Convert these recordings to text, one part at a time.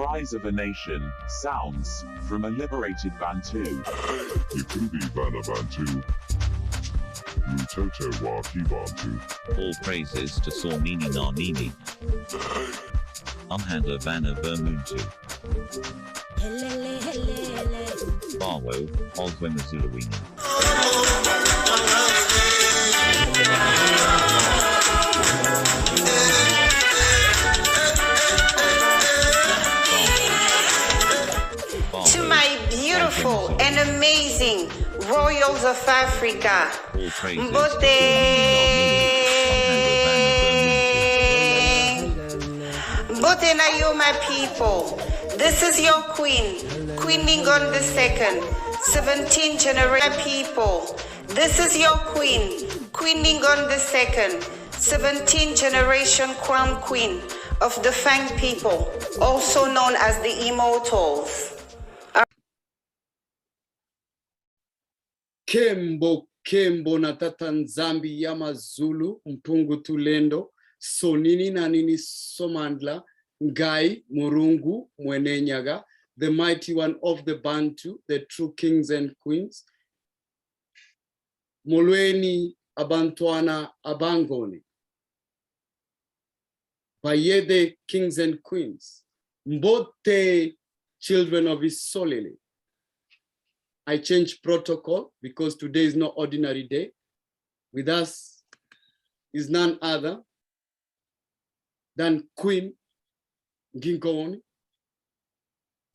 cries of a nation, sounds from a liberated Bantu. Yakubi Bana Bantu. Mutoto wa Kibantu. All praises to Sormini Ngnigone. Umhandler Bana Bermuntu. Bawo, Ogwemazulawini. To my beautiful and amazing royals of Africa, MBOTE, MBOTE na you, my people. This is your queen, Queen Ngnigone II, 17th generation people. This is your queen, Queen Ngnigone II, 17th generation crown queen of the Fang people, also known as the Immortals. Kembo Kembo na tata Nzambi Yama Zulu Mpungu Tulendo Sonini na nini Somandla Ngai Murungu Mwenenyaga, the mighty one of the Bantu, the true kings and queens. Molweni Abantwana Abangone. Bayede kings and queens. MBOTE children of his Solele. I changed protocol because today is no ordinary day. With us is none other than Queen Ngnigone,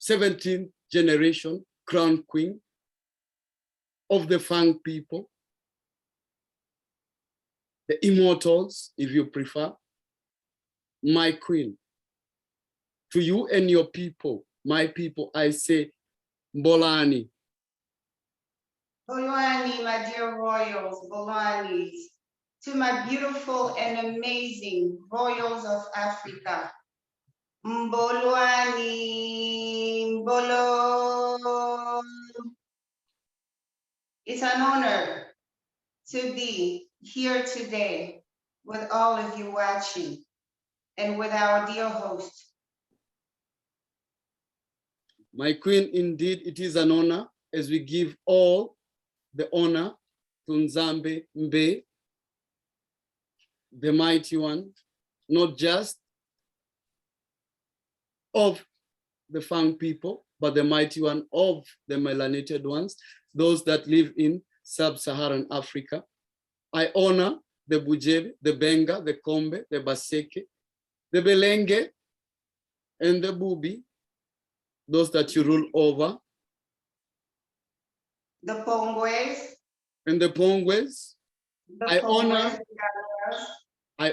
17th generation crown queen of the Fang people, the Immortals, if you prefer, my queen. To you and your people, my people, I say, Mbolani. Bolwani, my dear royals, Bolwanis, to my beautiful and amazing royals of Africa, Mbolwani, Mbolo. It's an honor to be here today with all of you watching and with our dear host. My queen, indeed, it is an honor as we give all the honor to Nzambe Mbe, the mighty one, not just of the Fang people, but the mighty one of the melanated ones, those that live in sub-Saharan Africa. I honor the Bujebe, the Benga, the Kombe, the Baseke, the Belenge, and the Bubi, those that you rule over. The Pongwes. And the Pongwes. I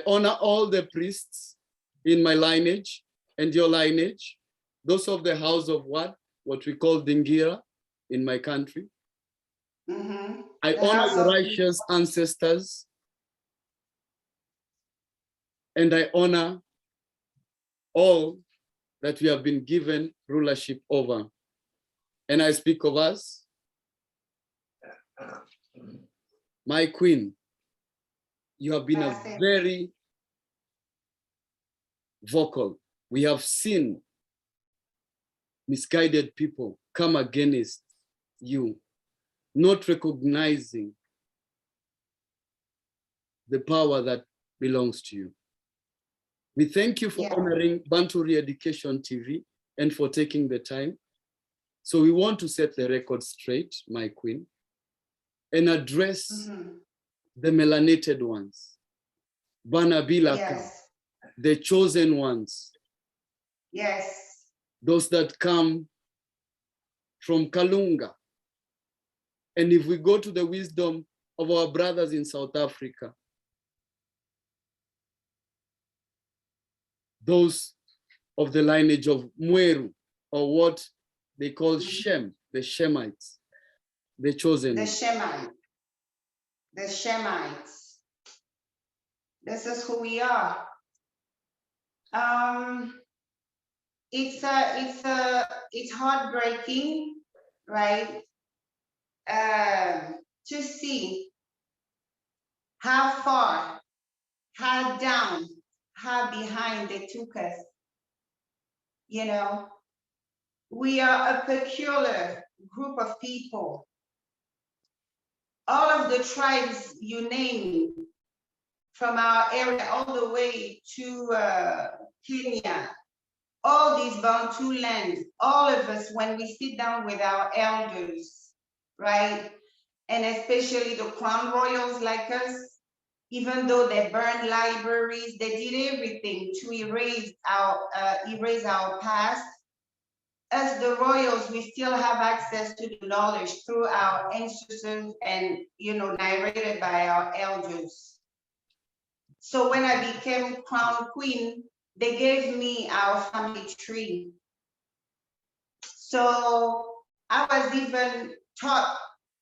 honor all the priests in my lineage and your lineage, those of the house of what we call Dingira in my country. I honor the righteous ancestors, and I honor all that we have been given rulership over. And I speak of us, my queen. You have been a very vocal. We have seen misguided people come against you, not recognizing the power that belongs to you. We thank you for honoring Bantu Re-Education TV and for taking the time. So we want to set the record straight, my queen, and address the melanated ones, Banabilaka, the chosen ones. Yes. Those that come from Kalunga. And if we go to the wisdom of our brothers in South Africa, those of the lineage of Mweru, or what they call Shem, the Shemites, the chosen. The Shemites. The Shemites. This is who we are. It's heartbreaking, right? To see how far, how down, how behind they took us, you know, we are a peculiar group of people. All of the tribes you name, from our area all the way to Kenya, all these Bantu lands, all of us, when we sit down with our elders, right? And especially the crown royals like us, even though they burned libraries, they did everything to erase our past. As the royals, we still have access to the knowledge through our ancestors and, narrated by our elders. So when I became crown queen, they gave me our family tree. So I was even taught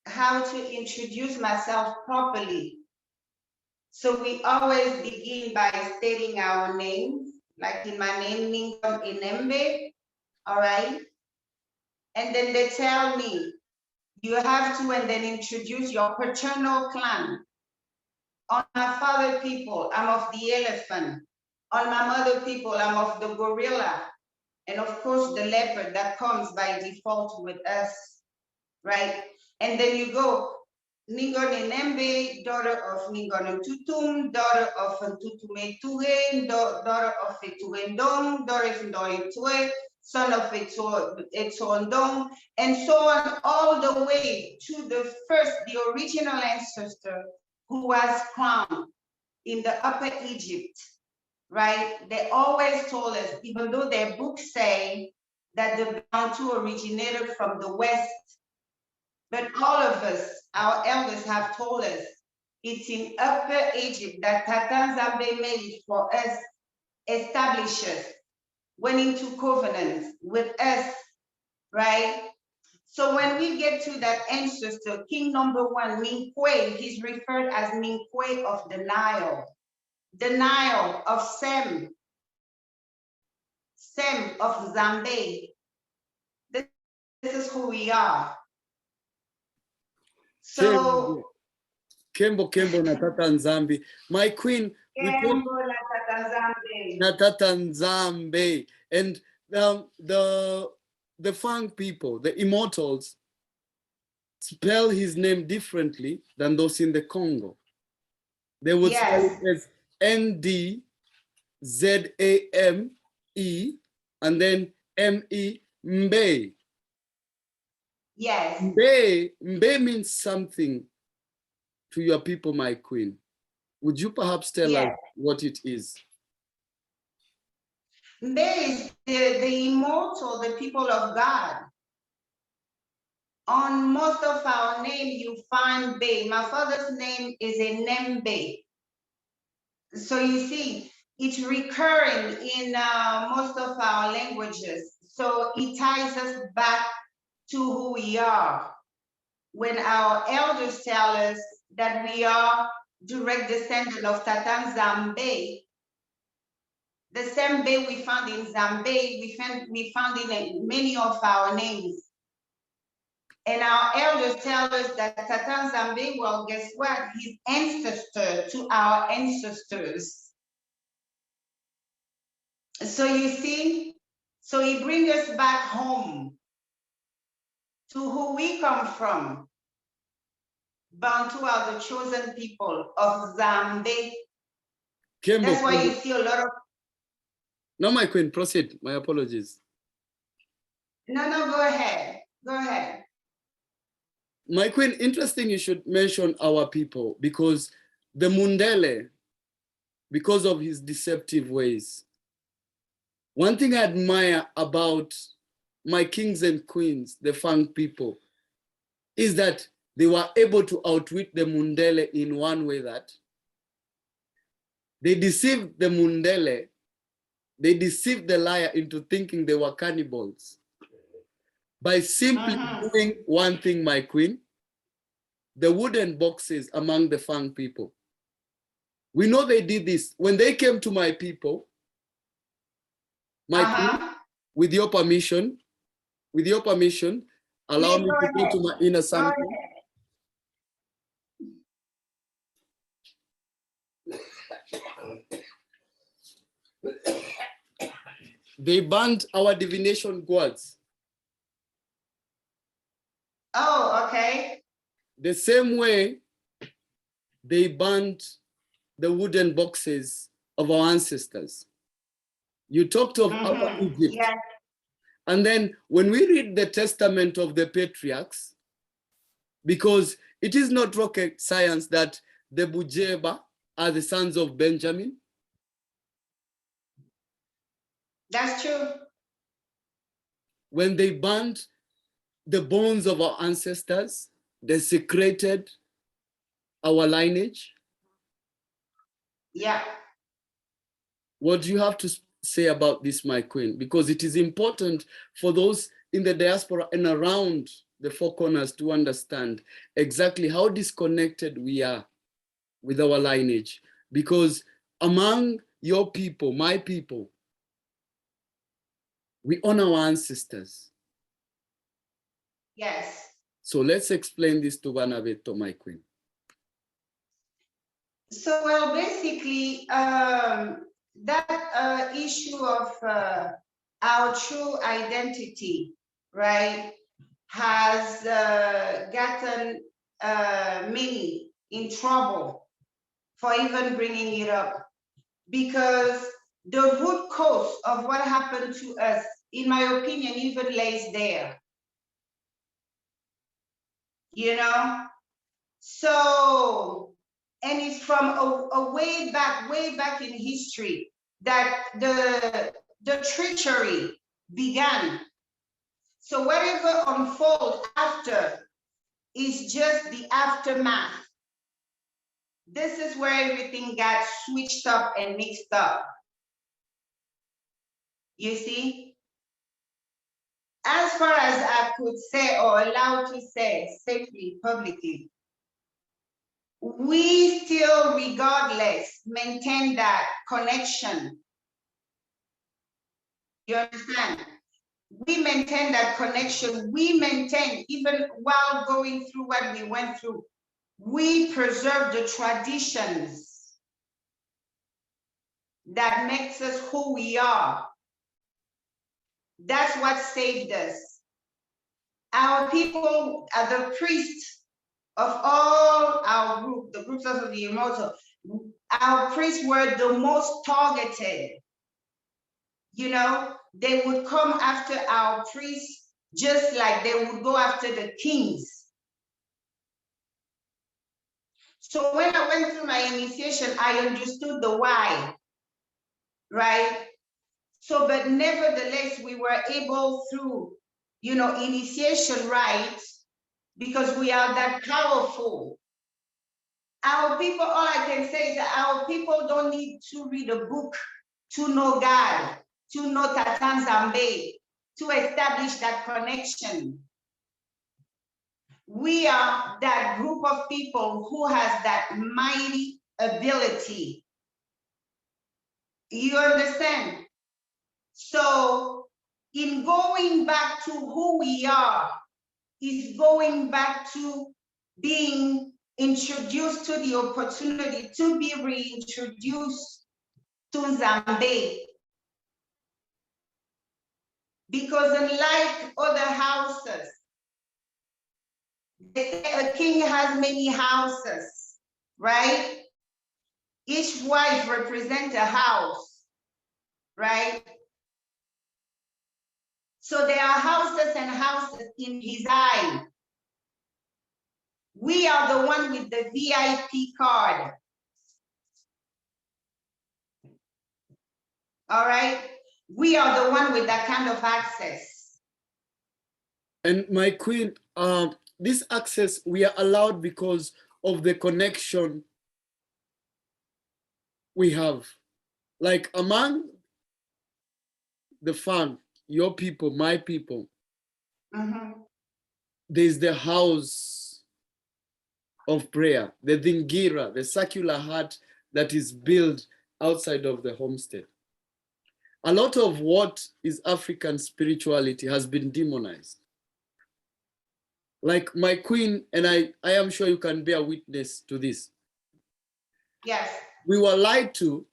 how to introduce myself properly. So we always begin by stating our names, like in my name, Ngnigone, all right? And then they tell me, you have to, and then introduce your paternal clan. On my father people, I'm of the elephant. On my mother people, I'm of the gorilla. And of course, the leopard that comes by default with us, right? And then you go, Ngnigone Nembe, daughter of Ngnigone II, daughter of Ntutume Tuhe, daughter of Etuendong, daughter of Ndoitue, son of Etuondong, and so on, all the way to the original ancestor who was crowned in the Upper Egypt, right? They always told us, even though their books say that the Bantu originated from the West, but all of us, our elders have told us, it's in Upper Egypt that Tata Nzambe made it for us, established us, went into covenant with us, right? So when we get to that ancestor, king number one, Minkwe, he's referred as Minkwe of the Nile of Sem of Zambe. This is who we are. So Kembo Natata Nzambe. My queen, Kembo Natata Nzambe. Natata Nzambe. And the fang people, the Immortals, spell his name differently than those in the Congo. They would spell it as Ndzame and then Me, Mbe. Yes. Mbe means something to your people, my queen. Would you perhaps tell us what it is? Mbe is the immortal, the people of God. On most of our name, you find Be. My father's name is a Nembe. So you see, it's recurring in most of our languages. So it ties us back to who we are. When our elders tell us that we are direct descendant of Tata Nzambe, the same Be we found in Zambe, we found in many of our names. And our elders tell us that Tata Nzambe, well, guess what? He's ancestor to our ancestors. So you see, so he brings us back home to who we come from. Bantu are the chosen people of Zambe. That's why you see a lot of... No, my queen, proceed. My apologies. No, go ahead. Go ahead. My queen, interesting you should mention our people, because the Mundele, because of his deceptive ways, one thing I admire about my kings and queens, the Fang people, is that they were able to outwit the Mundele in one way, that they deceived the Mundele, they deceived the liar into thinking they were cannibals. By simply doing one thing, my queen, the wooden boxes among the Fang people. We know they did this. When they came to my people, my queen, with your permission, allow me to go to my inner something. They banned our divination gods. the same way they burned the wooden boxes of our ancestors. You talked of Upper Egypt. Yeah. And then when we read the testament of the patriarchs, because it is not rocket science that the Bujeba are the sons of Benjamin. That's true. When they burned the bones of our ancestors, they secreted our lineage. Yeah. What do you have to say about this, my queen? Because it is important for those in the diaspora and around the four corners to understand exactly how disconnected we are with our lineage. Because among your people, my people, we honor our ancestors. Yes. So let's explain this to Banaveto, my queen. So, well, basically, that issue of our true identity, right, has gotten many in trouble for even bringing it up, because the root cause of what happened to us, in my opinion, even lays there. You know? So, and it's from a way back in history that the treachery began. So whatever unfolds after is just the aftermath. This is where everything got switched up and mixed up. You see? As far as I could say or allowed to say safely, publicly, we still, regardless, maintain that connection. You understand? We maintain that connection. We maintain, even while going through what we went through, we preserve the traditions that makes us who we are. That's what saved us. Our people are the priests of all our group, the groups of the Immortals. Our priests were the most targeted. You know, they would come after our priests just like they would go after the kings. So when I went through my initiation, I understood the why, right? So, but nevertheless, we were able through, you know, initiation rites, because we are that powerful. Our people, all I can say is that our people don't need to read a book to know God, to know Tatan Zambe, to establish that connection. We are that group of people who has that mighty ability. You understand? So in going back to who we are, is going back to being introduced to the opportunity to be reintroduced to Zambe. Because unlike other houses, they say a king has many houses, right? Each wife represents a house, right? So there are houses and houses in his eye. We are the one with the VIP card. All right? We are the one with that kind of access. And my queen, this access we are allowed because of the connection we have. Like among the fang, your people, my people, there's the house of prayer, the dingira, the circular hut that is built outside of the homestead. A lot of what is African spirituality has been demonized. Like my queen, and I am sure you can bear witness to this. Yes. We were lied to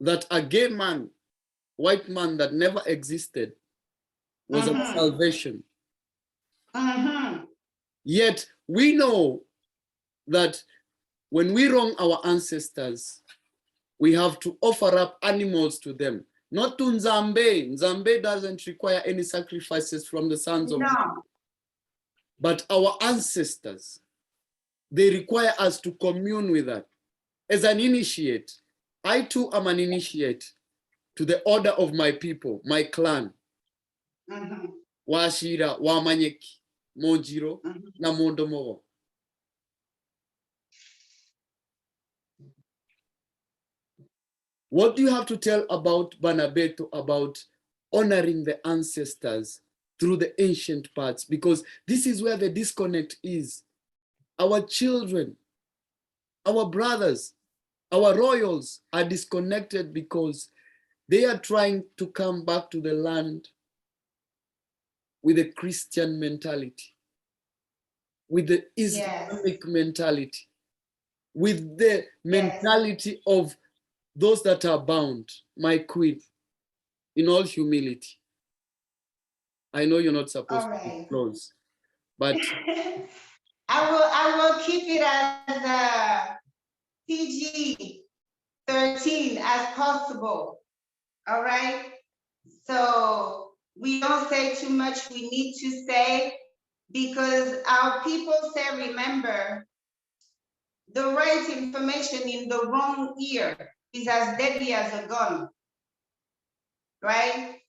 that a gay man, white man that never existed was our salvation. Yet we know that when we wrong our ancestors, we have to offer up animals to them. Not to Nzambe. Nzambe doesn't require any sacrifices from the sons of men. But our ancestors, they require us to commune with that. As an initiate, I too am an initiate to the order of my people, my clan. Washira, Wamanyeki, Monjiro, na Mondomogo. What do you have to tell about Banabeto about honoring the ancestors through the ancient parts? Because this is where the disconnect is. Our children, our brothers, our royals are disconnected because they are trying to come back to the land with a Christian mentality, with the Islamic mentality, with the mentality of those that are bound, my queen, in all humility. I know you're not supposed to close, but I will keep it as PG-13 as possible. All right. So we don't say too much we need to say, because our people say, remember, the right information in the wrong ear is as deadly as a gun, right?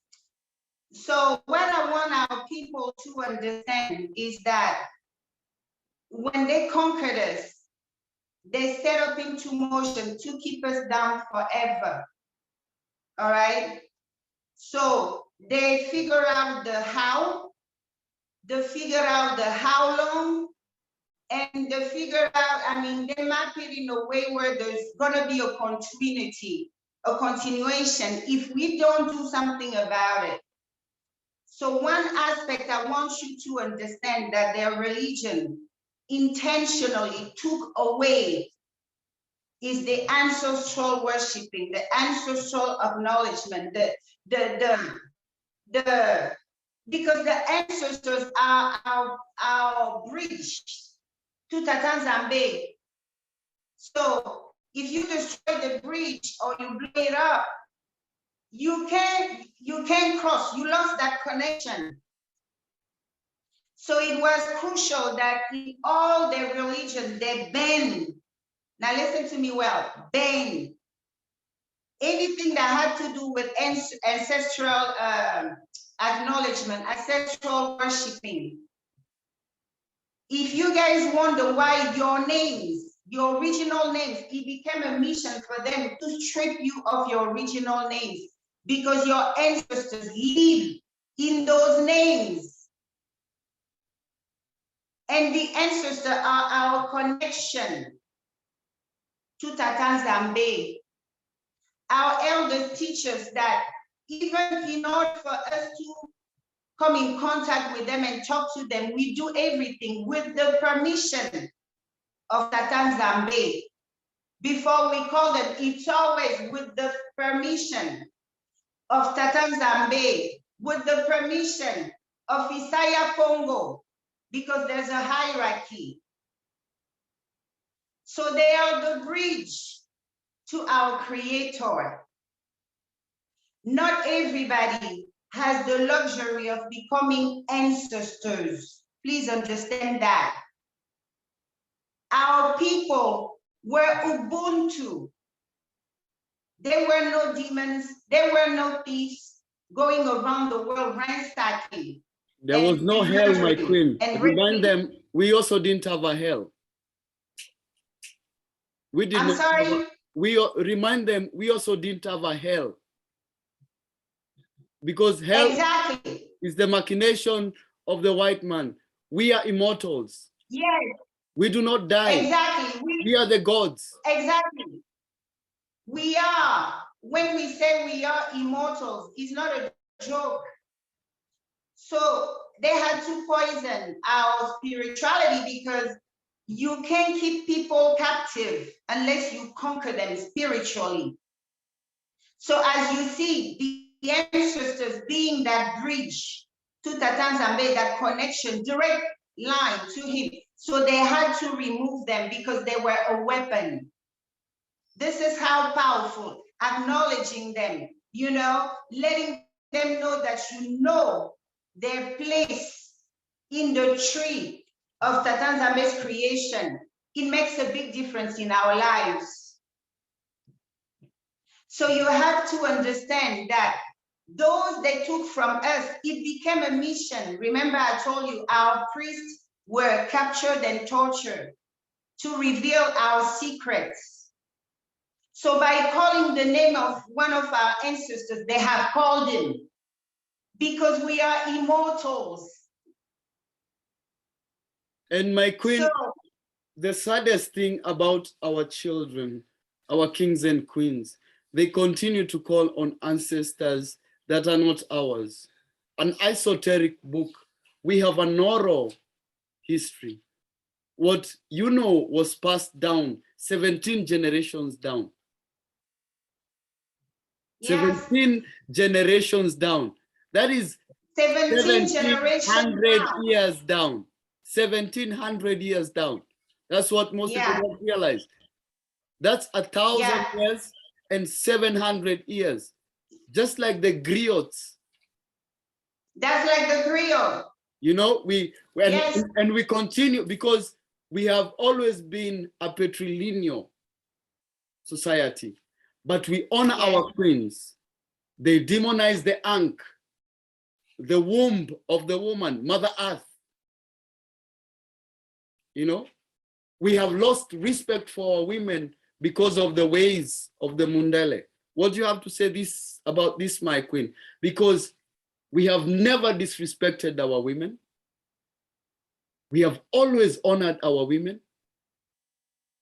So what I want our people to understand is that when they conquered us, they set up into motion to keep us down forever, all right? So they figure out the how, they figure out the how long, and they figure out, I mean, they map it in a way where there's gonna be a continuity, a continuation if we don't do something about it. So one aspect I want you to understand that their religion intentionally took away is the ancestral worshiping, the ancestral acknowledgement, because the ancestors are our bridge to Tatanzambe. So if you destroy the bridge or you blow it up, you can't cross, you lost that connection. So it was crucial that in all their religion, they banned, now listen to me well, banned anything that had to do with ancestral acknowledgement, ancestral worshiping. If you guys wonder why your names, your original names, it became a mission for them to strip you of your original names because your ancestors live in those names. And the ancestors are our connection to Tatanzambe. Our elders teach us that even in order for us to come in contact with them and talk to them, we do everything with the permission of Tatanzambe. Before we call them, it's always with the permission of Tatanzambe, with the permission of Isaiah Congo, because there's a hierarchy. So they are the bridge to our creator. Not everybody has the luxury of becoming ancestors. Please understand that. Our people were Ubuntu. There were no demons, there were no thieves going around the world ransacking. There was no hell, my queen. Remind them, we also didn't have a hell. We did not. Sorry? Remind them, we also didn't have a hell. Because hell is the machination of the white man. We are immortals. Yes. We do not die. Exactly. We are the gods. Exactly. We are. When we say we are immortals, it's not a joke. So they had to poison our spirituality because you can't keep people captive unless you conquer them spiritually. So as you see, the ancestors being that bridge to Tatanzambe, that connection, direct line to him. So they had to remove them because they were a weapon. This is how powerful, acknowledging them, you know, letting them know that you know their place in the tree of Tatanzame's creation. It makes a big difference in our lives. So you have to understand that those they took from us, it became a mission. Remember, I told you our priests were captured and tortured to reveal our secrets. So by calling the name of one of our ancestors, they have called him because we are immortals. And my queen, So, the saddest thing about our children, our kings and queens, they continue to call on ancestors that are not ours. An esoteric book. We have an oral history. What you know was passed down 17 generations down. yes, 17 generations down. That is 17 generations 1700 down. years down. 1700 years down. That's what most people don't realize. That's 1,000 years and 700 years. Just like the griots. That's like the griot. You know, we continue because we have always been a patrilineal society, but we honor our queens. They demonize the Ankh, the womb of the woman, Mother Earth. You know, we have lost respect for our women because of the ways of the Mundele. What do you have to say about this, my queen? Because we have never disrespected our women. We have always honored our women.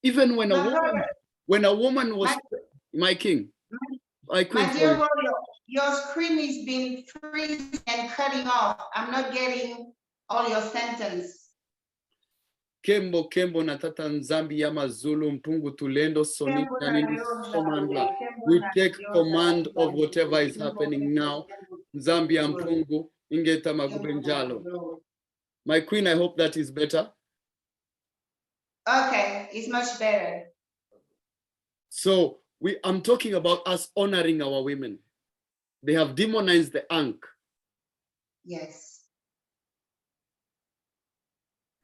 Even when a woman was my king, my queen. My dear warrior, your screen is being freezing and cutting off. I'm not getting all your sentence. Kembo Kembo Natata Nzambi Yama Zulu Mpungu Tulendo Sonita Nini Komanda. We take command of whatever is happening now. Zambia Mpungu Ingeta Magubenjalo. My queen, I hope that is better. Okay, it's much better. So I'm talking about us honoring our women. They have demonized the Ankh. Yes.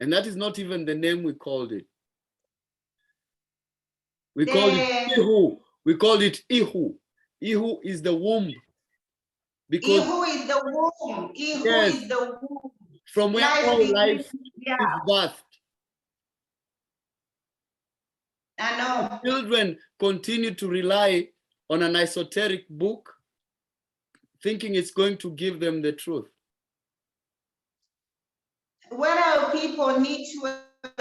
And that is not even the name we called it. We call it Ihu. We call it Ihu. Ihu is the womb. Because Ihu is the womb. Ihu is the womb. From where all life is birthed. I know. Children continue to rely on an esoteric book, thinking it's going to give them the truth. What our people need to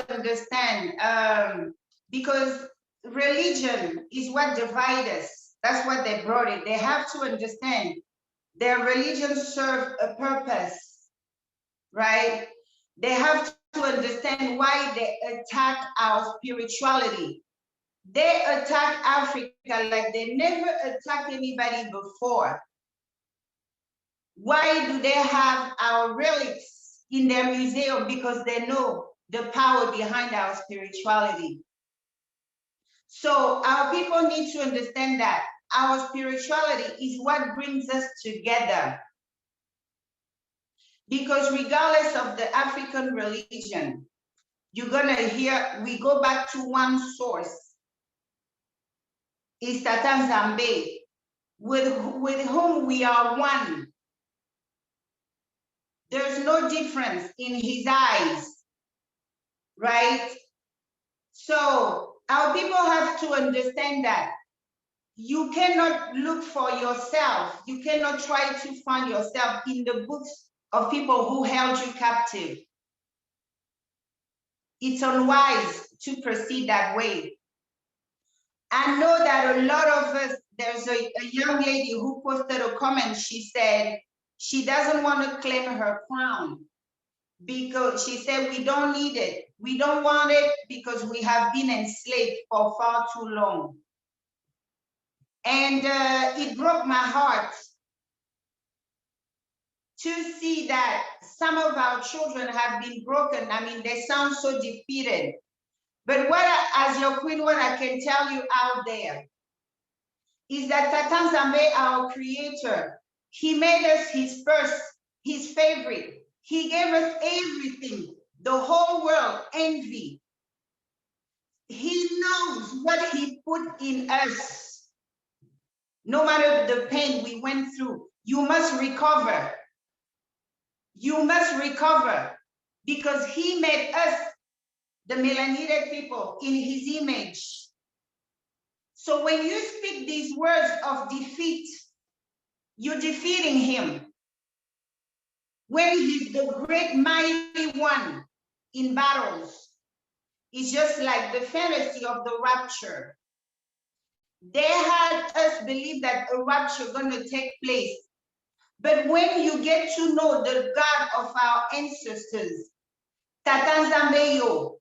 understand, because religion is what divides us. That's what they brought it. They have to understand their religion serves a purpose, right? They have to understand why they attack our spirituality. They attack Africa like they never attacked anybody before. Why do they have our relics in their museum? Because they know the power behind our spirituality. So our people need to understand that our spirituality is what brings us together. Because regardless of the African religion, you're gonna hear, we go back to one source. It's Tatanzambe, with whom we are one. There's no difference in his eyes, right? So our people have to understand that you cannot look for yourself. You cannot try to find yourself in the books of people who held you captive. It's unwise to proceed that way. I know that a lot of us, there's a young lady who posted a comment. She said she doesn't want to claim her crown because she said we don't need it. We don't want it because we have been enslaved for far too long. And it broke my heart to see that some of our children have been broken. I mean, they sound so defeated. But as your queen, what I can tell you out there is that Tata Nzambe, our creator, he made us his first, his favorite. He gave us everything, the whole world, envy. He knows what he put in us. No matter the pain we went through, you must recover. You must recover because he made us, the melanated people, in his image. So when you speak these words of defeat, you're defeating him. When he's the great mighty one in battles, it's just like the fantasy of the rapture. They had us believe that a rapture is going to take place. But when you get to know the God of our ancestors, Tata Nzambe,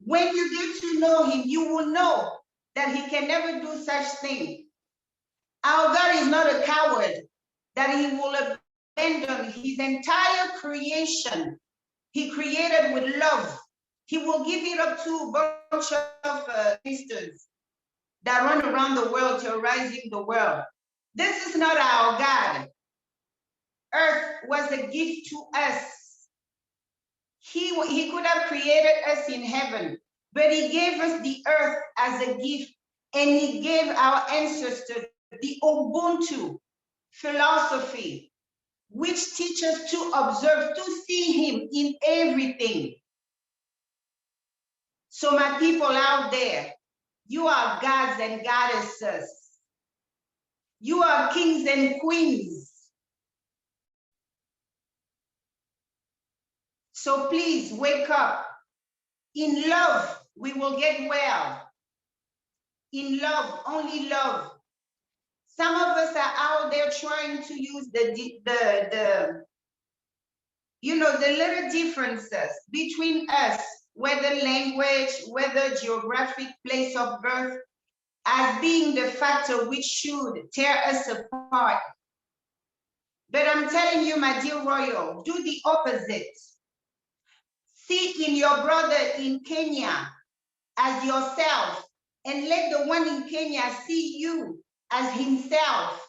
when you get to know him, you will know that he can never do such thing. Our God is not a coward, that he will abandon his entire creation. He created with love. He will give it up to a bunch of ministers that run around the world terrorizing the world. This is not our God. Earth was a gift to us. He could have created us in heaven, but he gave us the earth as a gift, and he gave our ancestors the Ubuntu philosophy, which teaches us to observe, to see him in everything. So my people out there, you are gods and goddesses. You are kings and queens. So please wake up. In love, we will get well. In love, only love. Some of us are out there trying to use the little differences between us, whether language, whether geographic place of birth, as being the factor which should tear us apart. But I'm telling you, my dear Royal, do the opposite. See in your brother in Kenya as yourself, and let the one in Kenya see you as himself.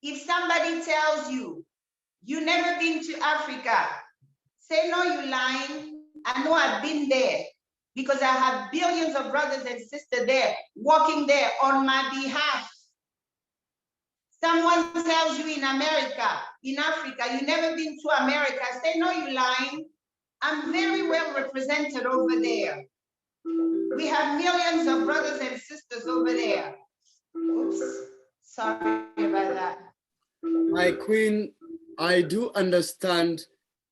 If somebody tells you, you've never been to Africa, say, no, you're lying. I know I've been there because I have billions of brothers and sisters there, walking there on my behalf. Someone tells you in America, in Africa, you've never been to America, say, no, you're lying. I'm very well represented over there. We have millions of brothers and sisters over there. Oops, sorry about that. My queen, I do understand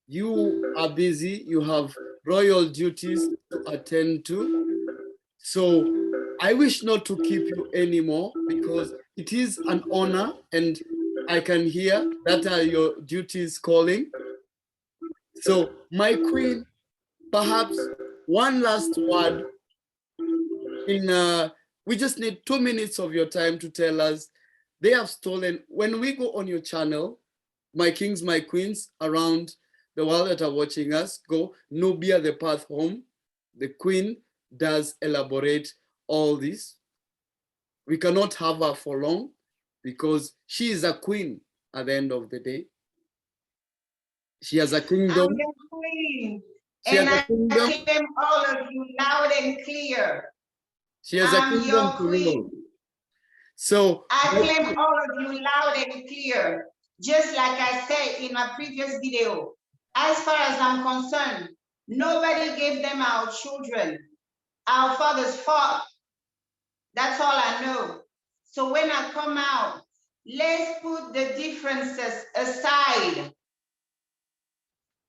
you are busy, you have royal duties to attend to. So I wish not to keep you anymore because it is an honor and I can hear that are your duties calling. So my queen, perhaps one last word. We just need 2 minutes of your time to tell us they have stolen. When we go on your channel, my kings, my queens around the world that are watching us, go Nubia, the path home. The queen does elaborate all this. We cannot have her for long because she is a queen at the end of the day. She has a kingdom. I'm the queen. She And has a I kingdom. claim all of you loud and clear. She has a I'm kingdom your to queen. rule. So I claim all of you loud and clear. Just like I said in my previous video, as far as I'm concerned, nobody gave them our children. Our fathers fought. That's all I know. So when I come out, let's put the differences aside.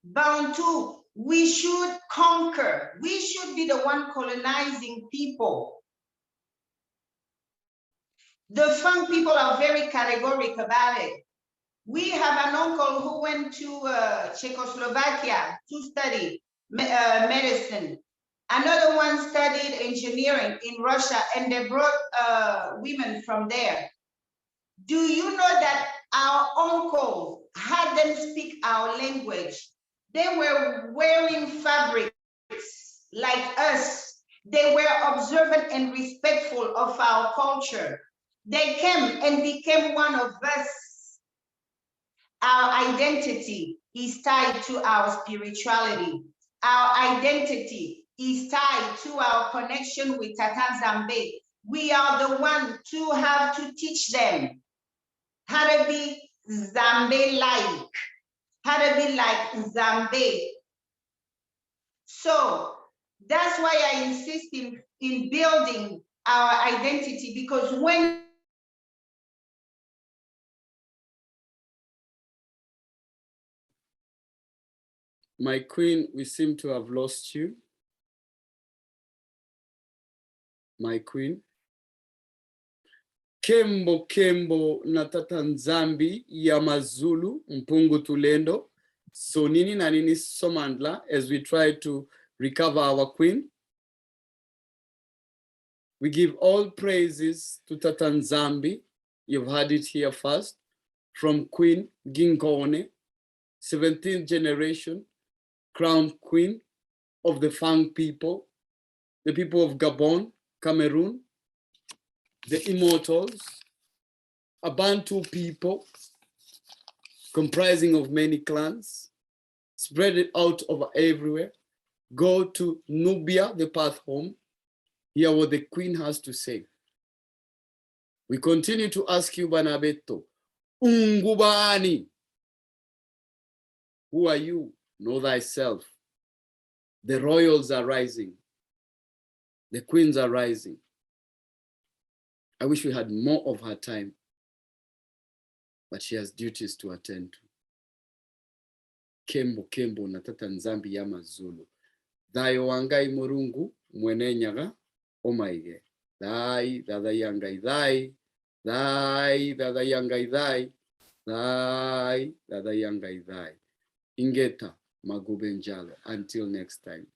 Bantu, we should conquer. We should be the one colonizing people. The Fang people are very categorical about it. We have an uncle who went to Czechoslovakia to study medicine. Another one studied engineering in Russia, and they brought women from there. Do you know that our uncles had them speak our language. They were wearing fabrics like us. They were observant and respectful of our culture. They came and became one of us. Our identity is tied to our spirituality. Our identity is tied to our connection with Tata Nzambe. We are the one to have to teach them how to be Nzambe-like, how to be like Nzambe. So that's why I insist in building our identity, because when My queen, we seem to have lost you. My queen. Kembo Kembo na Tata Nzambi ya Mazulu Mpungu Tulendo. So nini na nini Somandla, as we try to recover our queen. We give all praises to Tata Nzambi. You've had it here first. From Queen Ngingone, 17th generation, crown queen of the Fang people, the people of Gabon, Cameroon, the Immortals, a Bantu people comprising of many clans, spread it out over everywhere. Go to Nubia, the path home, hear what the queen has to say. We continue to ask you, Banabeto, Ungubani, who are you? Know thyself. The royals are rising. The queens are rising. I wish we had more of her time, but she has duties to attend to. Kembo Kembo na Tata Nzambi ya Mazulu. Dayo wangai murungu mwene nyaga omaige. Dai dada yangai dai. Dai dada yangai dai. Dai dada yangai dai. Ingeta Magubenjalo. Until next time.